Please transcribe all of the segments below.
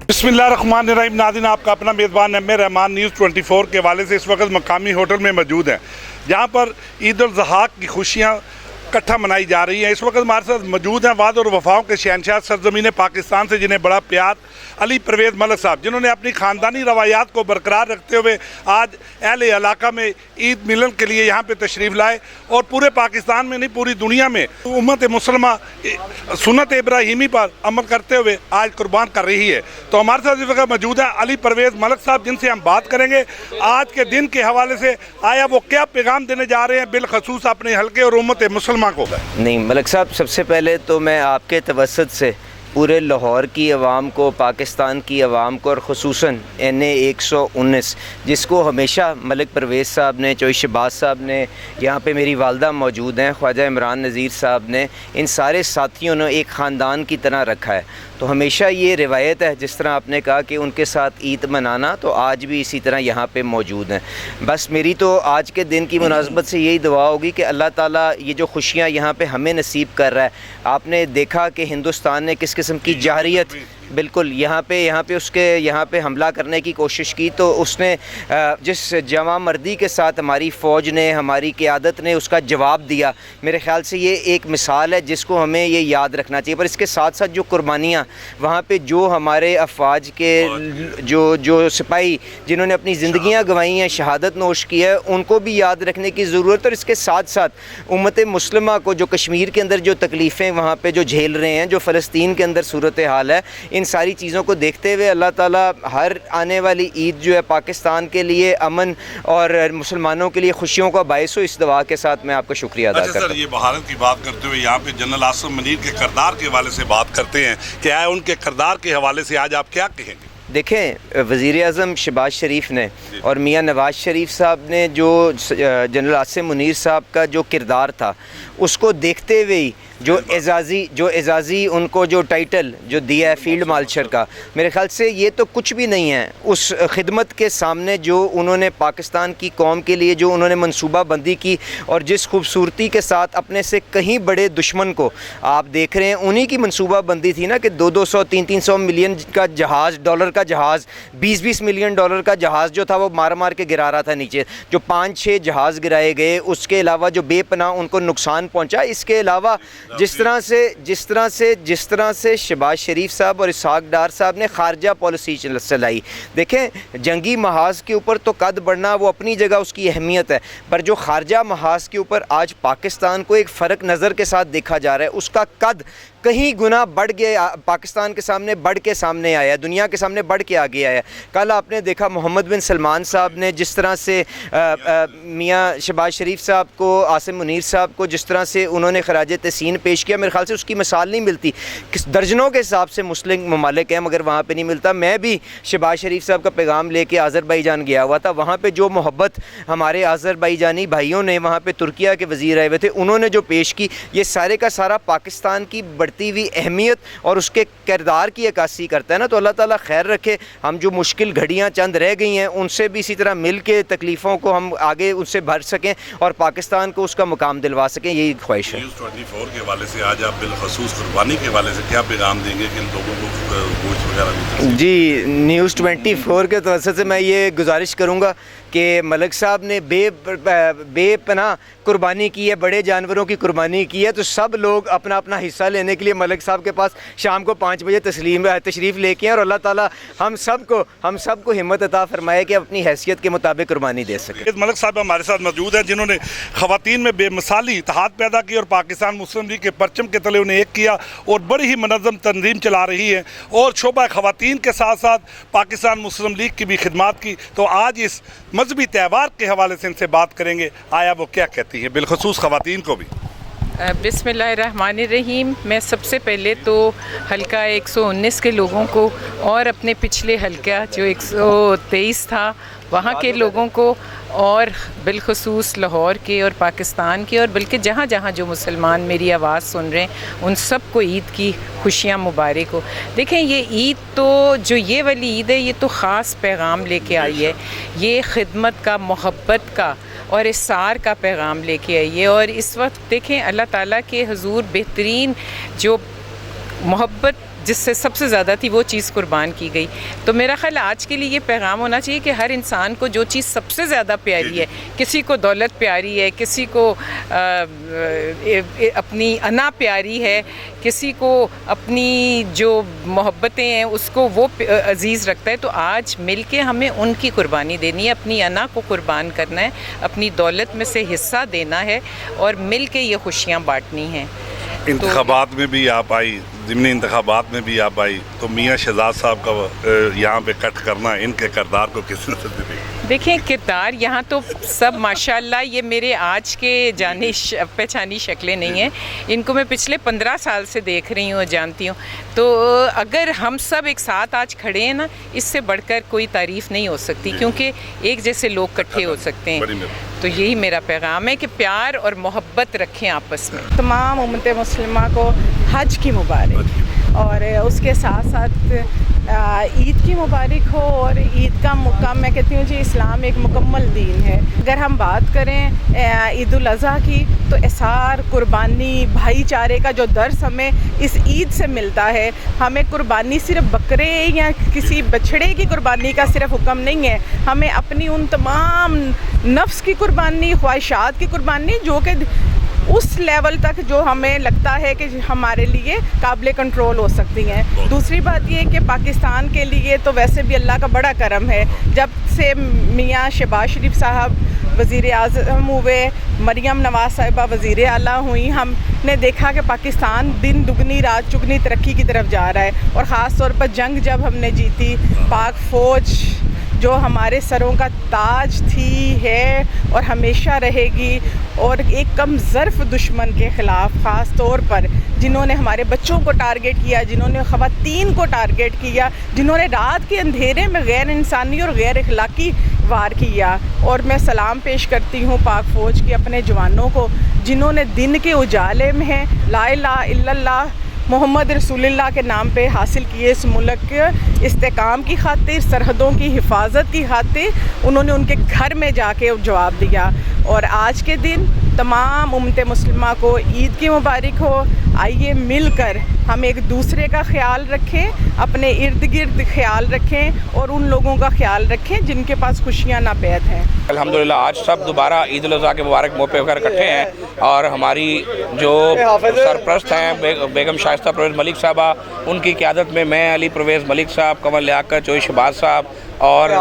बिस्मिल्लाहिर्रहमानिर्रहीम। नाज़रीन, आपका अपना मेज़बान एम ए रहमान न्यूज़ 24 के हवाले से इस वक्त मकामी होटल में मौजूद है, जहाँ पर ईद उल ज़ुहा की खुशियाँ इकट्ठा मनाई जा रही हैं। इस वक्त हमारे साथ मौजूद हैं वाद और वफाओं के शहनशाह सरज़मीन पाकिस्तान से, जिन्हें बड़ा प्यार अली परवेज़ मलिक साहब, जिन्होंने अपनी ख़ानदानी रवायात को बरकरार रखते हुए आज अहले इलाका में ईद मिलन के लिए यहाँ पे तशरीफ़ लाए और पूरे पाकिस्तान में नहीं पूरी दुनिया में उम्मत मुसलमा सुन्नत इब्राहीमी पर अमल करते हुए आज कुर्बान कर रही है। तो हमारे साथ इस वक्त मौजूद है अली परवेज़ मलिक साहब, जिनसे हम बात करेंगे आज के दिन के हवाले से, आया वो क्या पैगाम देने जा रहे हैं बिलखसूस अपने हल्के और उम्मत मुसलमा को। नहीं मलिक साहब, सबसे पहले तो मैं आपके तवस्सुत से पूरे लाहौर की आवाम को, पाकिस्तान की आवाम को और ख़ुसूसन NA 119, जिसको हमेशा मलिक परवेज़ साहब ने, चौधरी शहबाज साहब ने, यहाँ पे मेरी वालदा मौजूद हैं, ख्वाजा इमरान नज़ीर साहब ने, इन सारे साथियों ने एक ख़ानदान की तरह रखा है। तो हमेशा ये रिवायत है, जिस तरह आपने कहा कि उनके साथ ईद मनाना, तो आज भी इसी तरह यहाँ पे मौजूद हैं। बस मेरी तो आज के दिन की मुनासबत से यही दुआ होगी कि अल्लाह ताला ये जो खुशियाँ यहाँ पे हमें नसीब कर रहा है। आपने देखा कि हिंदुस्तान ने किस किस्म की जाहरियत, बिल्कुल यहाँ पे हमला करने की कोशिश की, तो उसने जिस जवां मर्दी के साथ हमारी फ़ौज ने, हमारी क़यादत ने उसका जवाब दिया, मेरे ख़्याल से ये एक मिसाल है जिसको हमें ये याद रखना चाहिए। पर इसके साथ साथ जो कुर्बानियाँ वहाँ पे, जो हमारे अफवाज के जो सिपाही जिन्होंने अपनी ज़िंदगियाँ गंवाई हैं, शहादत नोश की है, उनको भी याद रखने की ज़रूरत है। और इसके साथ साथ उम्मत मुस्लिमा को जो कश्मीर के अंदर जो तकलीफ़ें वहाँ पे जो झेल रहे हैं, जो फ़लस्तीन के अंदर सूरत हाल है, इन सारी चीज़ों को देखते हुए अल्लाह ताला हर आने वाली ईद जो है पाकिस्तान के लिए अमन और मुसलमानों के लिए खुशियों का बायस हो। इस दुआ के साथ मैं आपका शुक्रिया अदा करता हूँ। ये भारत की बात करते हुए यहाँ पे जनरल आसिम मुनीर के किरदार के हवाले से बात करते हैं, क्या है उनके किरदार के हवाले से आज आप क्या कहेंगे? देखें, वज़ीर-ए-आज़म शहबाज शरीफ ने और मियाँ नवाज़ शरीफ साहब ने जो जनरल आसिम मुनीर साहब का जो किरदार था, उसको देखते हुए ही जो एजाज़ी उनको जो टाइटल जो दिया है फील्ड मार्शल का, मेरे ख़्याल से ये तो कुछ भी नहीं है उस खिदमत के सामने जो उन्होंने पाकिस्तान की कौम के लिए जो उन्होंने मनसूबा बंदी की, और जिस खूबसूरती के साथ अपने से कहीं बड़े दुश्मन को आप देख रहे हैं, उन्हीं की मनसूबा बंदी थी ना कि 200 300 मिलियन का जहाज़, डॉलर का जहाज़, 20 मिलियन डॉलर का जहाज़ जो था वो मार मार के गिरा रहा था नीचे। जो 5-6 जहाज़ गिराए गए, उसके अलावा जो बेपनाह उनको नुकसान पहुँचा, इसके अलावा جس طرح سے شہباز شریف صاحب اور اسحاق ڈار صاحب نے خارجہ پالیسی چلائی. دیکھیں جنگی محاذ کے اوپر تو قد بڑھنا وہ اپنی جگہ اس کی اہمیت ہے، پر جو خارجہ محاذ کے اوپر آج پاکستان کو ایک فرق نظر کے ساتھ دیکھا جا رہا ہے، اس کا قد کہیں گنا بڑھ گیا، پاکستان کے سامنے بڑھ کے سامنے آیا ہے، دنیا کے سامنے بڑھ کے آگے آیا ہے. کل آپ نے دیکھا محمد بن سلمان صاحب نے جس طرح سے میاں شہباز شریف صاحب کو، عاصم منیر صاحب کو جس طرح سے انہوں نے خراج تحسین پیش کیا، میرے خیال سے اس کی مثال نہیں ملتی. درجنوں کے حساب سے مسلم ممالک ہیں مگر وہاں پہ نہیں ملتا. میں بھی شہباز شریف صاحب کا پیغام لے کے آذربائیجان گیا ہوا تھا، وہاں پہ جو محبت ہمارے آذربائیجانی بھائیوں نے، وہاں پہ ترکیہ کے وزیر آئے ہوئے تھے، انہوں نے جو پیش کی، یہ سارے کا سارا پاکستان کی بڑھتی ہوئی اہمیت اور اس کے کردار کی عکاسی کرتا ہے نا. تو اللہ تعالیٰ خیر رکھے، ہم جو مشکل گھڑیاں چند رہ گئی ہیں ان سے بھی اسی طرح مل کے تکلیفوں کو ہم آگے ان سے بھر سکیں اور پاکستان کو اس کا مقام دلوا سکیں، یہی خواہش ہے. نیوز 24 کے حوالے سے آج آپ بالخصوص قربانی کے حوالے سے کیا پیغام دیں گے کہ ان لوگوں کو گوشت وغیرہ بھی؟ جی نیوز 24 کے توسط سے میں یہ گزارش کروں گا کہ ملک صاحب نے بے پناہ قربانی کی ہے، بڑے جانوروں کی قربانی کی ہے، تو سب لوگ اپنا اپنا حصہ لینے کے لیے ملک صاحب کے پاس شام کو 5 بجے تشریف لے کے ہیں، اور اللہ تعالیٰ ہم سب کو ہمت عطا فرمائے کہ اپنی حیثیت کے مطابق قربانی دے سکیں. ملک صاحب ہمارے ساتھ موجود ہیں جنہوں نے خواتین میں بے مثالی اتحاد پیدا کی اور پاکستان مسلم لیگ کے پرچم کے تلے انہیں ایک کیا، اور بڑی ہی منظم تنظیم چلا رہی ہے اور شعبہ خواتین کے ساتھ ساتھ پاکستان مسلم لیگ کی بھی خدمات کی. تو آج اس مذہبی تہوار کے حوالے سے ان سے بات کریں گے، آیا وہ کیا کہتی ہیں بالخصوص خواتین کو بھی. بسم اللہ الرحمن الرحیم. میں سب سے پہلے تو حلقہ 119 کے لوگوں کو اور اپنے پچھلے حلقہ جو 123 تھا وہاں کے لوگوں کو اور بالخصوص لاہور کے اور پاکستان کے اور بلکہ جہاں جہاں جو مسلمان میری آواز سن رہے ہیں ان سب کو عید کی خوشیاں مبارک ہو. دیکھیں یہ عید تو جو یہ والی عید ہے یہ تو خاص پیغام لے کے آئی ہے، یہ خدمت کا، محبت کا اور احسار کا پیغام لے کے آئی ہے. اور اس وقت دیکھیں اللہ تعالیٰ کے حضور بہترین جو محبت جس سے سب سے زیادہ تھی وہ چیز قربان کی گئی. تو میرا خیال آج کے لیے یہ پیغام ہونا چاہیے کہ ہر انسان کو جو چیز سب سے زیادہ پیاری ہے، کسی کو دولت پیاری ہے، کسی کو اپنی انا پیاری ہے، کسی کو اپنی جو محبتیں ہیں اس کو وہ عزیز رکھتا ہے، تو آج مل کے ہمیں ان کی قربانی دینی ہے، اپنی انا کو قربان کرنا ہے، اپنی دولت میں سے حصہ دینا ہے اور مل کے یہ خوشیاں بانٹنی ہیں. انتخابات میں بھی آپ آئی، ضمنی انتخابات میں بھی آپ آئی، تو میاں شہزاد صاحب کا یہاں پہ کٹ کرنا ان کے کردار کو کس طرح سے دیکھیں کردار یہاں تو سب ماشاءاللہ یہ میرے آج کے جانی پہچانی شکلیں نہیں ہیں، ان کو میں پچھلے 15 سال سے دیکھ رہی ہوں اور جانتی ہوں. تو اگر ہم سب ایک ساتھ آج کھڑے ہیں نا، اس سے بڑھ کر کوئی تعریف نہیں ہو سکتی، کیونکہ ایک جیسے لوگ کٹھے ہو سکتے ہیں. تو یہی میرا پیغام ہے کہ پیار اور محبت رکھیں آپس میں. تمام امت مسلمہ کو حج کی مبارک، اور اس کے ساتھ ساتھ عید کی مبارک ہو. اور عید کا مقام میں کہتی ہوں جی اسلام ایک مکمل دین ہے. اگر ہم بات کریں عید الاضحیٰ کی تو احسار، قربانی، بھائی چارے کا جو درس ہمیں اس عید سے ملتا ہے. ہمیں قربانی صرف بکرے یا کسی بچھڑے کی قربانی کا صرف حکم نہیں ہے، ہمیں اپنی ان تمام نفس کی قربانی، خواہشات کی قربانی جو کہ اس لیول تک جو ہمیں لگتا ہے کہ ہمارے لیے قابل کنٹرول ہو سکتی ہیں. دوسری بات یہ کہ پاکستان کے لیے تو ویسے بھی اللہ کا بڑا کرم ہے، جب سے میاں شہباز شریف صاحب وزیر اعظم ہوئے، مریم نواز صاحبہ وزیر اعلیٰ ہوئیں، ہم نے دیکھا کہ پاکستان دن دگنی رات چگنی ترقی کی طرف جا رہا ہے. اور خاص طور پر جنگ جب ہم نے جیتی، پاک فوج جو ہمارے سروں کا تاج تھی، ہے اور ہمیشہ رہے گی، اور ایک کم ظرف دشمن کے خلاف خاص طور پر جنہوں نے ہمارے بچوں کو ٹارگٹ کیا، جنہوں نے خواتین کو ٹارگٹ کیا، جنہوں نے رات کے اندھیرے میں غیر انسانی اور غیر اخلاقی وار کیا. اور میں سلام پیش کرتی ہوں پاک فوج کے اپنے جوانوں کو جنہوں نے دن کے اجالے میں لا الہ الا اللہ मोहम्मद रसूलुल्लाह के नाम पे हासिल किए। इस मुल्क के इस्तेकाम की खातिर, सरहदों की हिफाजत की खातिर उन्होंने उनके घर में जाके जवाब दिया। और आज के दिन तमाम उम्मत मुस्लिमा को ईद की मुबारक हो। आइए मिलकर हम एक दूसरे का ख्याल रखें, अपने इर्द गिर्द ख्याल रखें और उन लोगों का ख्याल रखें जिनके पास खुशियाँ नापैद हैं। अल्हम्दुलिल्लाह आज सब दोबारा ईद उल अज़हा के मुबारक मौके पर इकट्ठे हैं और हमारी जो सरप्रस्त हैं बेगम शाइस्ता परवेज़ मलिक साहबा, उनकी क़यादत में मैं अली परवेज़ मलिक साहब, कमल लियाकत, जोई शहबाज साहब और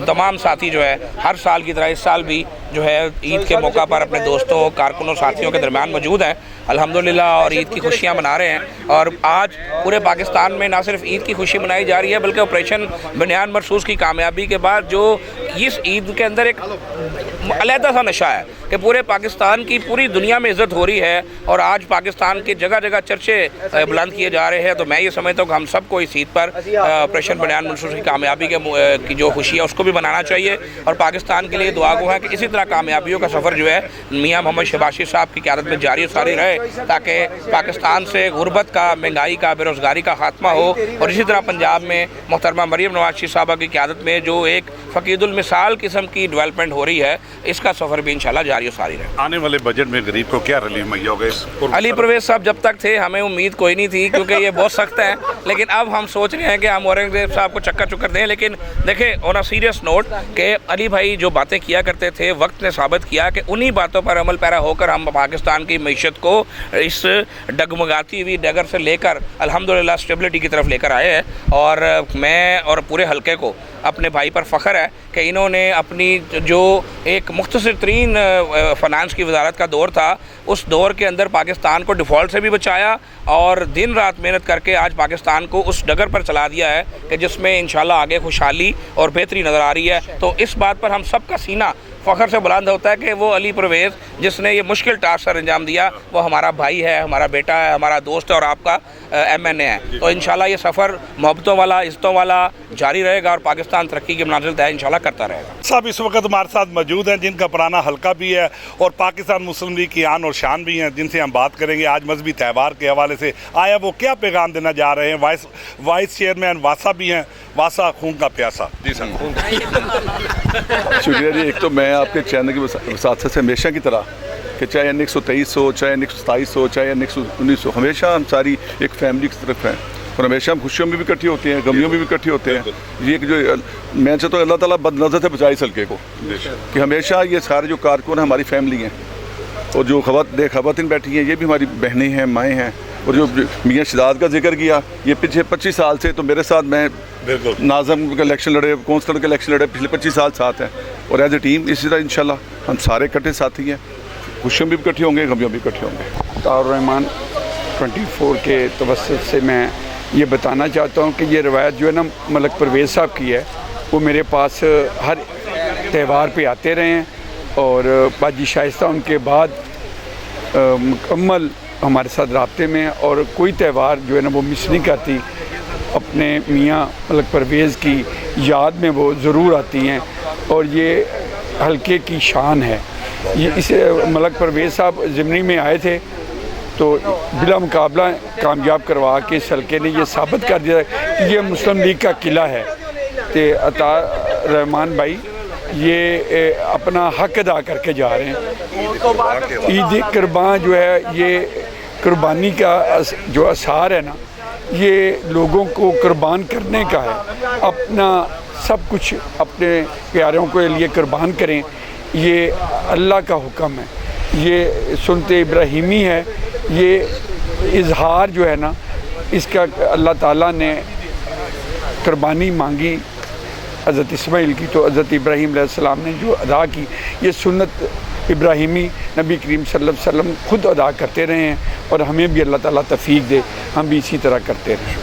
तमाम साथी जो है हर साल की तरह इस साल भी जो है ईद के मौका पर अपने दोस्तों, कारकुनों, साथियों के दरमियान मौजूद हैं अल्हम्दुलिल्लाह और ईद की खुशियाँ मना रहे हैं। और आज पूरे पाकिस्तान में ना सिर्फ ईद की खुशी मनाई जा रही है बल्कि ऑपरेशन बनियान मरसूस की कामयाबी के बाद जो इस ईद के अंदर एक अलहदा सा नशा है कि पूरे पाकिस्तान की पूरी दुनिया में इज़्ज़त हो रही है और आज पाकिस्तान के जगह जगह चर्चे बुलंद किए जा रहे हैं। तो मैं ये समझता हूँ कि हम सबको इस ईद पर ऑपरेशन बनियान मरसूस की कामयाबी की जो खुशी है उसको भी मनाना चाहिए और पाकिस्तान के लिए दुआ गो है कि इसी तरह कामयाबियों का सफ़र जो है मियाँ मोहम्मद शहबाज साहब की क़यादत में जारी सारी रहे ताकि पाकिस्तान से गुर्बत का, महंगाई का, बेरोज़गारी का खात्मा हो। और इसी तरह पंजाब में मोहतरमा मरीम नवाज़ साहबा की क़यादत में जो एक फ़कीदुल मिसाल किस्म की डेवलपमेंट हो रही है, इसका सफ़र भी इंशाल्लाह जारी सारी रहे। आने वाले बजट में गरीब को क्या रिलीफ मुहैया होगा? अली परवेज़ साहब जब तक थे हमें उम्मीद कोई नहीं थी क्योंकि ये बहुत सख्त है, लेकिन अब हम सोच रहे हैं कि हम औरंगज़ेब साहब को चक्कर चुक्कर दें। लेकिन देखें ऑन अ सीरियस नोट कि अली भाई जो बातें किया करते थे, वक्त ने साबित किया कि उन्हीं बातों पर अमल पैरा होकर हम पाकिस्तान की मईशत को इस डगमगाती हुई डगर से लेकर अल्हम्दुलिल्लाह स्टेबिलिटी की तरफ लेकर आए हैं। और मैं और पूरे हलके को अपने भाई पर फ़ख्र है कि इन्होंने अपनी जो एक मुख्तसर तरीन फ़ाइनेंस की वजारत का दौर था, उस दौर के अंदर पाकिस्तान को डिफ़ॉल्ट से भी बचाया और दिन रात मेहनत करके आज पाकिस्तान को उस डगर पर चला दिया है कि जिसमें इंशाल्लाह आगे खुशहाली और बेहतरी नज़र आ रही है। तो इस बात पर हम सब का सीना फ़ख्र से बुलंद होता है कि वो अली परवेज़ जिसने ये मुश्किल टास्क सर अंजाम दिया, वो हमारा भाई है, हमारा बेटा है, हमारा दोस्त है और आपका MNA है। तो इंशाल्लाह ये सफ़र मोहब्बतों वाला, इज़्ज़तों वाला जारी रहेगा और पाकिस्तान तरक्की की मंजिल तय इंशाल्लाह करता रहेगा। साहब इस वक्त हमारे साथ मौजूद हैं जिनका पुराना हल्का भी है और पाकिस्तान मुस्लिम लीग की आन और शान भी हैं, जिनसे हम बात करेंगे आज मजहबी त्यौहार के हवाले से। आया वो क्या पैगाम देना जा रहे हैं? वाइस चेयरमैन वासा भी हैं, वासा खून का प्यासा। जी सर। शुक्रिया जी। एक तो मैं आपके चैनल की वसात से हमेशा की तरह कि चाहे NX 123 हो, चाहे NX 27 हो, चाहे NX 19 हो, हमेशा हम सारी एक फैमिली की तरफ हैं और हमेशा हम खुशियों में भी इकट्ठे होते हैं, गमियों में भी इकट्ठे होते हैं। ये जो मैं चाहता हूँ अल्लाह ताला बदनज़र से बचाए इस हल्के को कि हमेशा ये सारे जो कारकुन हमारी फैमिली हैं और जो ख़वातीन बैठी हैं ये भी हमारी बहनें हैं, माएँ हैं। और जो मियाँ शहजाद का जिक्र किया, ये पिछले 25 साल से तो मेरे साथ मैं नाज़म का इलेक्शन लड़े, कौंसलर का इलेक्शन लड़े, पिछले 25 साल साथ हैं और एज ए टीम इसी तरह इंशाल्लाह हम सारे इकट्ठे साथी हैं, खुशियों में भी इकट्ठे होंगे, गमियों में भी इकट्ठे होंगे। तारुर्रहमान 24 के तवस्सुत से मैं ये बताना चाहता हूँ कि ये रवायत जो है ना मलक परवेज़ साहब की है, वो मेरे पास हर त्यौहार पे आते रहे हैं और बाजी शाइस्ता उनके बाद मुकम्मल हमारे साथ राब्ते में और कोई त्यौहार जो है ना वो मिस नहीं करती। अपने मियाँ मलक परवेज़ की याद में वो ज़रूर आती हैं और ये हल्के की शान है। ये इसे मलक परवेज़ साहब ज़िमनी में आए थे तो बिला मुकाबला कामयाब करवा के इस हल्के ने ये साबित कर दिया कि ये मुस्लिम लीग का किला है। तो अता रहमान भाई ये अपना हक अदा करके जा रहे हैं। ईद कुर्बान जो है ये कुर्बानी का जो आसार है ना, ये लोगों को कुर्बान करने का है। अपना सब कुछ अपने प्यारों के लिए कुर्बान करें, ये अल्लाह का हुक्म है, ये सुन्नत इब्राहिमी है। ये इजहार जो है ना इसका अल्लाह ताला ने कुर्बानी मांगी हज़रत इस्माइल की, तो हज़रत इब्राहीम अलैहिस्सलाम ने जो अदा की, ये सुन्नत इब्राहिमी नबी करीम सल्लल्लाहु अलैहि वसल्लम खुद अदा करते रहे हैं और हमें भी अल्लाह ताला तौफीक दे हम भी इसी तरह करते रहें।